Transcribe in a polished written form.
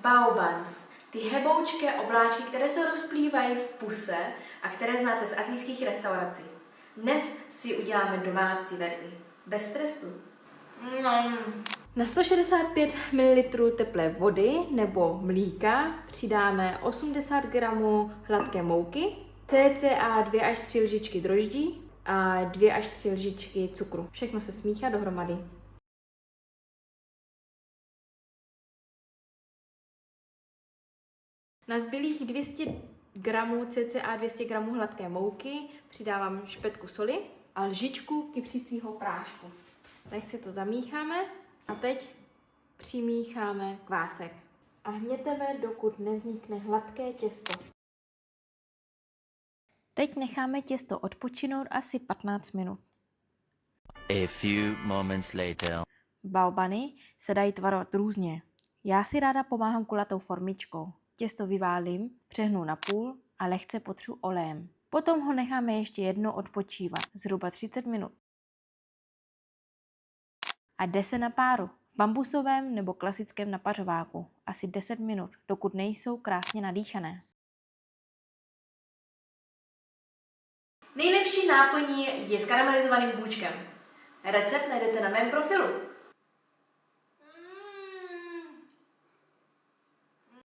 Baobans, ty heboučké obláčky, které se rozplývají v puse a které znáte z asijských restaurací. Dnes si uděláme domácí verzi. Bez stresu. Na 165 ml teplé vody nebo mlíka přidáme 80 g hladké mouky, cca 2 až 3 lžičky droždí a 2 až 3 lžičky cukru. Všechno se smíchá dohromady. Na zbylých 200 g, cca 200 g hladké mouky přidávám špetku soli a lžičku kypřícího prášku. Lehce to zamícháme a teď přimícháme kvásek. A hněteme, dokud nevznikne hladké těsto. Teď necháme těsto odpočinout asi 15 minut. A few moments later. Baobany se dají tvarovat různě. Já si ráda pomáhám kulatou formičkou. Těsto vyválím, přehnu na půl a lehce potřu olejem. Potom ho necháme ještě jednou odpočívat, zhruba 30 minut. A jde se na páru, v bambusovém nebo klasickém napařováku, asi 10 minut, dokud nejsou krásně nadýchané. Nejlepší náplní je s karamelizovaným bůčkem. Recept najdete na mém profilu.